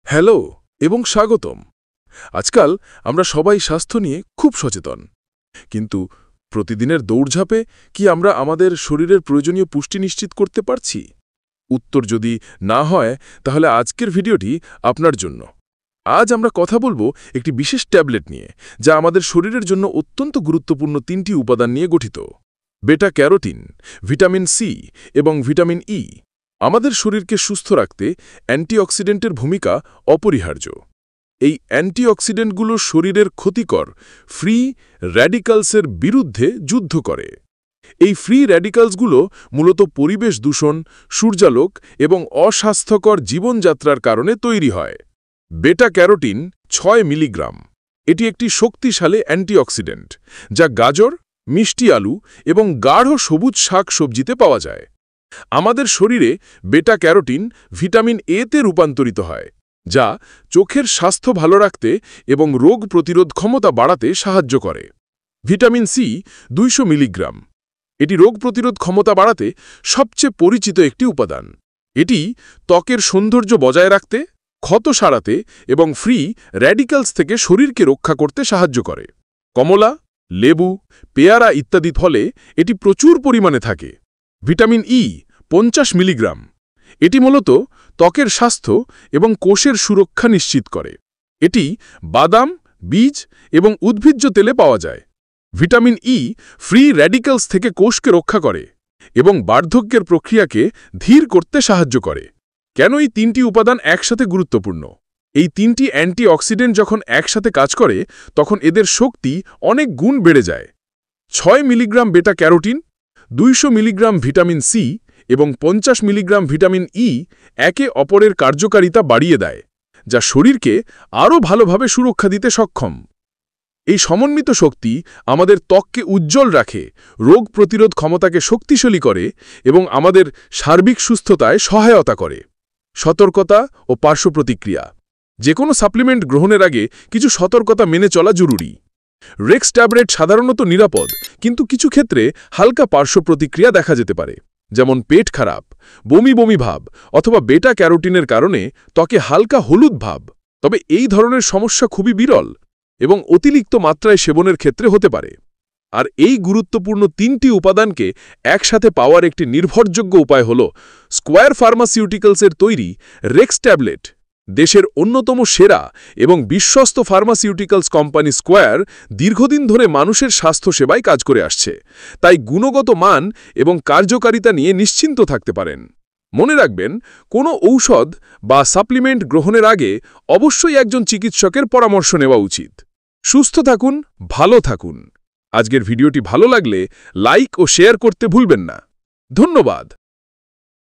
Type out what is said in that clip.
Hello এবং স্বাগতম। আজকাল আমরা সবাই স্বাস্থ্য নিয়ে খুব সচেতন, কিন্তু প্রতিদিনের দৌড়ঝাঁপে কি আমরা আমাদের শরীরের প্রয়োজনীয় পুষ্টি নিশ্চিত করতে পারছি? উত্তর যদি না হয়, তাহলে আজকের ভিডিওটি আপনার জন্য। আজ আমরা কথা বলবো একটি বিশেষ ট্যাবলেট নিয়ে, যা আমাদের শরীরের জন্য অত্যন্ত গুরুত্বপূর্ণ 3টি উপাদান নিয়ে গঠিত: বেটা ক্যারোটিন, ভিটামিন সি এবং ভিটামিন ই। আমাদের শরীরকে সুস্থ রাখতে অ্যান্টিঅক্সিডেন্টের ভূমিকা অপরিহার্য। এই অ্যান্টিঅক্সিডেন্টগুলো শরীরের ক্ষতিকর ফ্রি র্যাডিক্যালসের বিরুদ্ধে যুদ্ধ করে। এই ফ্রি র্যাডিক্যালসগুলো মূলত পরিবেশ দূষণ, সূর্যালোক এবং অস্বাস্থ্যকর জীবনযাত্রার কারণে তৈরি হয়। বেটা ক্যারোটিন 6 মিলিগ্রাম। এটি একটি শক্তিশালী অ্যান্টিঅক্সিডেন্ট, যা গাজর, মিষ্টি আলু এবং গাঢ় সবুজ শাক সবজিতে পাওয়া যায়। আমাদের শরীরে বেটা ক্যারোটিন ভিটামিন এতে রূপান্তরিত হয়, যা চোখের স্বাস্থ্য ভালো রাখতে এবং রোগ প্রতিরোধ ক্ষমতা বাড়াতে সাহায্য করে। Vitamin C 200 milligram. এটি রোগ প্রতিরোধ ক্ষমতা বাড়াতে সবচেয়ে পরিচিত একটি উপাদান। এটি ত্বকের সৌন্দর্য বজায় রাখতে, ক্ষত সারাতে এবং ফ্রি র্যাডিক্যালস থেকে শরীরকে রক্ষা করতে সাহায্য করে। কমলা, লেবু, পেয়ারা ইত্যাদি ফলে এটি প্রচুর পরিমাণে থাকে। Vitamin E 50 milligram. এটি মূলত ত্বকের স্বাস্থ্য এবং কোষের সুরক্ষা নিশ্চিত করে। এটি বাদাম, বীজ এবং উদ্ভিজ্জ তেলে পাওয়া যায়। ভিটামিন ই ফ্রি র্যাডিক্যালস থেকে কোষকে রক্ষা করে এবং বার্ধক্যের প্রক্রিয়াকে ধীর করতে সাহায্য করে। কেন এই 3টি উপাদান একসাথে গুরুত্বপূর্ণ? এই 3টি অ্যান্টিঅক্সিডেন্ট যখন একসাথে কাজ করে, তখন এদের শক্তি অনেক গুণ বেড়ে যায়। 6 মিলিগ্রাম বেটা ক্যারোটিন, 200 মিলিগ্রাম ভিটামিন সি এবং 50 মিলিগ্রাম ভিটামিন ই একে অপরের কার্যকারিতা বাড়িয়ে দেয়, যা শরীরকে আরও ভালোভাবে সুরক্ষা দিতে সক্ষম। এই সমন্বিত শক্তি আমাদের ত্বককে উজ্জ্বল রাখে, রোগ প্রতিরোধ ক্ষমতাকে শক্তিশালী করে এবং আমাদের সার্বিক সুস্থতায় সহায়তা করে। সতর্কতা ও পার্শ্ব প্রতিক্রিয়া। যে কোনো সাপ্লিমেন্ট গ্রহণের আগে কিছু সতর্কতা মেনে চলা জরুরি। রেক্স ট্যাবলেট সাধারণত নিরাপদ, কিন্তু কিছু ক্ষেত্রে হালকা পার্শ্ব প্রতিক্রিয়া দেখা যেতে পারে, যেমন পেট খারাপ, বমি বমি ভাব অথবা বেটা ক্যারোটিনের কারণে ত্বকে হালকা হলুদ ভাব। তবে এই ধরনের সমস্যা খুবই বিরল এবং অতিরিক্ত মাত্রায় সেবনের ক্ষেত্রে হতে পারে। আর এই গুরুত্বপূর্ণ 3টি উপাদানকে একসাথে পাওয়ার একটি নির্ভরযোগ্য উপায় হল স্কোয়ার ফার্মাসিউটিক্যালসের তৈরি রেক্স ট্যাবলেট। দেশের অন্যতম সেরা এবং বিশ্বস্ত ফার্মাসিউটিক্যালস কোম্পানি স্কোয়ার দীর্ঘদিন ধরে মানুষের স্বাস্থ্যসেবায় কাজ করে আসছে, তাই গুণগত মান এবং কার্যকারিতা নিয়ে নিশ্চিন্ত থাকতে পারেন। মনে রাখবেন, কোনো ঔষধ বা সাপ্লিমেন্ট গ্রহণের আগে অবশ্যই একজন চিকিৎসকের পরামর্শ নেওয়া উচিত। সুস্থ থাকুন, ভালো থাকুন। আজকের ভিডিওটি ভালো লাগলে লাইক ও শেয়ার করতে ভুলবেন না। ধন্যবাদ।